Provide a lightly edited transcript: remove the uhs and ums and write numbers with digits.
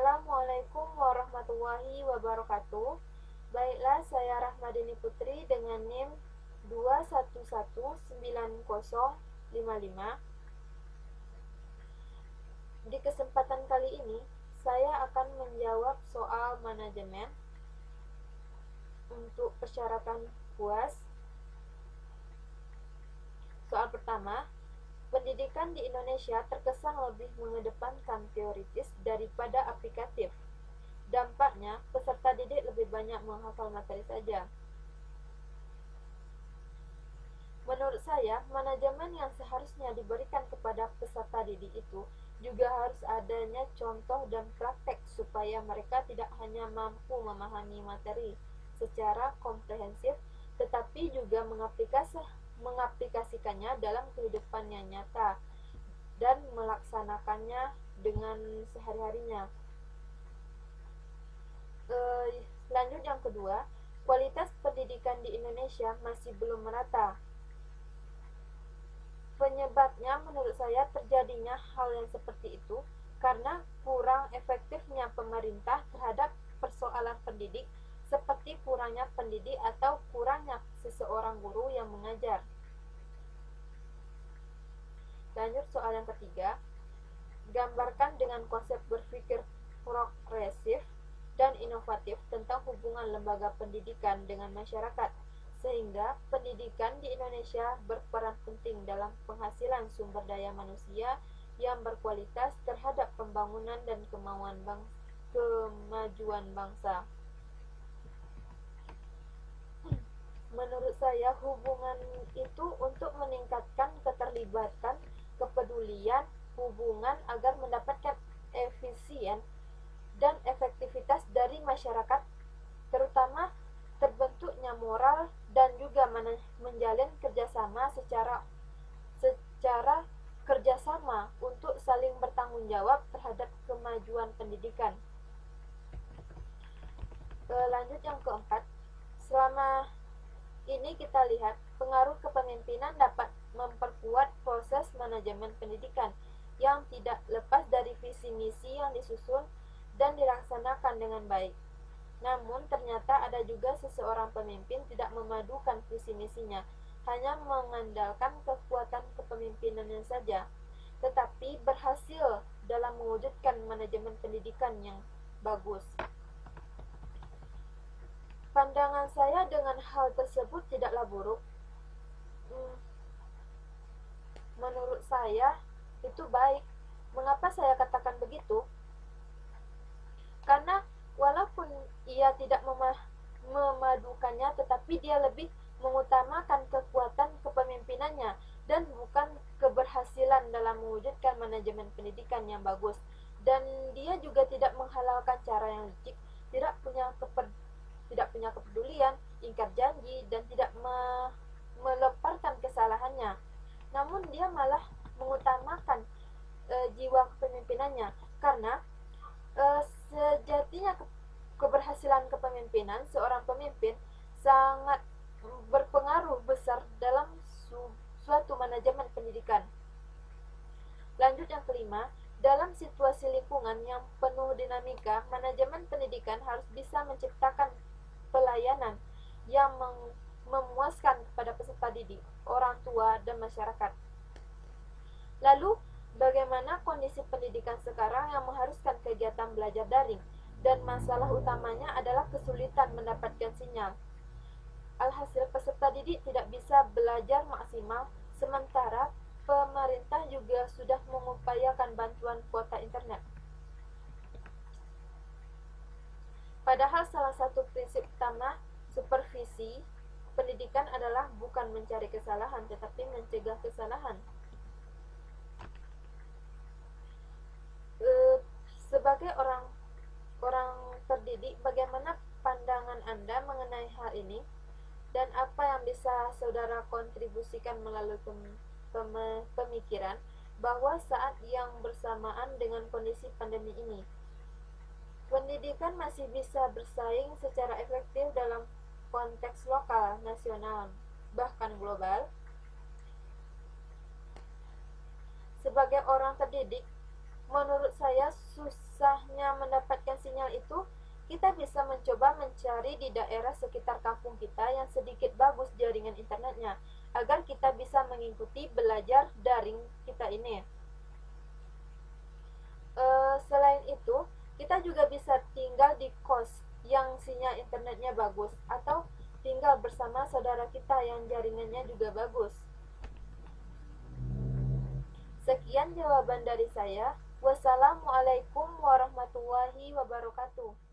Assalamualaikum warahmatullahi wabarakatuh. Baiklah, saya Rahmadini Putri dengan NIM 2119055. Di kesempatan kali ini, saya akan menjawab soal manajemen untuk persyaratan UAS. Soal pertama, pendidikan di Indonesia terkesan lebih mengedepankan teoritis daripada aplikatif. Dampaknya, peserta didik lebih banyak menghafal materi saja. Menurut saya, manajemen yang seharusnya diberikan kepada peserta didik itu juga harus adanya contoh dan praktek supaya mereka tidak hanya mampu memahami materi secara komprehensif, tetapi juga mengaplikasikannya dalam kehidupan yang nyata dan melaksanakannya dengan sehari-harinya. Lanjut yang kedua, kualitas pendidikan di Indonesia masih belum merata. Penyebabnya menurut saya terjadinya hal yang seperti itu karena kurang efektifnya pemerintah terhadap persoalan pendidik, seperti kurangnya pendidik atau kurangnya seseorang guru yang mengajar. Lanjut soal yang ketiga, gambarkan dengan konsep berpikir progresif dan inovatif tentang hubungan lembaga pendidikan dengan masyarakat, sehingga pendidikan di Indonesia berperan penting dalam penghasilan sumber daya manusia yang berkualitas terhadap pembangunan dan kemajuan bangsa. Menurut saya, hubungan itu untuk meningkatkan keterlibatan, kepedulian, hubungan agar mendapatkan efisien dan efektivitas dari masyarakat, terutama terbentuknya moral dan juga menjalin kerjasama secara kerjasama untuk saling bertanggung jawab terhadap kemajuan pendidikan. Lanjut yang keempat, selama ini kita lihat pengaruh kepemimpinan dapat memperkuat proses manajemen pendidikan yang tidak lepas dari visi misi yang disusun dan dilaksanakan dengan baik. Namun ternyata ada juga seseorang pemimpin tidak memadukan visi misinya, hanya mengandalkan kekuatan kepemimpinannya saja, tetapi berhasil dalam mewujudkan manajemen pendidikan yang bagus. Pandangan saya dengan hal tersebut tidaklah buruk. Menurut saya itu baik. Mengapa saya katakan begitu? Karena walaupun ia tidak memadukannya, tetapi dia lebih mengutamakan kekuatan kepemimpinannya dan bukan keberhasilan dalam mewujudkan manajemen pendidikan yang bagus. Dan dia juga tidak menghalalkan cara yang licik, tidak punya kepedulian, ingkar janji, dan tidak melepaskan kesalahannya. Namun dia malah mengutamakan jiwa kepemimpinannya, karena sejatinya keberhasilan kepemimpinan seorang pemimpin sangat berpengaruh besar dalam suatu manajemen pendidikan. Lanjut yang kelima, dalam situasi lingkungan yang penuh dinamika, manajemen pendidikan harus bisa menciptakan pelayanan yang memuaskan kepada peserta didik, orang tua, dan masyarakat. Lalu, bagaimana kondisi pendidikan sekarang yang mengharuskan kegiatan belajar daring, dan masalah utamanya adalah kesulitan mendapatkan sinyal. Alhasil, peserta didik tidak bisa belajar maksimal, sementara pemerintah juga sudah mengupayakan bantuan kuota internet. Padahal salah satu prinsip utama supervisi pendidikan adalah bukan mencari kesalahan, tetapi mencegah kesalahan. Sebagai orang terdidik, bagaimana pandangan Anda mengenai hal ini? Dan apa yang bisa saudara kontribusikan melalui pemikiran bahwa saat yang bersamaan dengan kondisi pandemi ini, pendidikan masih bisa bersaing secara efektif dalam konteks lokal, nasional, bahkan global? Sebagai orang terdidik, menurut saya susahnya mendapatkan sinyal itu, kita bisa mencoba mencari di daerah sekitar kampung kita yang sedikit bagus jaringan internetnya, agar kita bisa mengikuti belajar daring kita ini. Selain itu, kita juga bisa tinggal di kos yang sinyal internetnya bagus, atau tinggal bersama saudara kita yang jaringannya juga bagus. Sekian jawaban dari saya. Wassalamualaikum warahmatullahi wabarakatuh.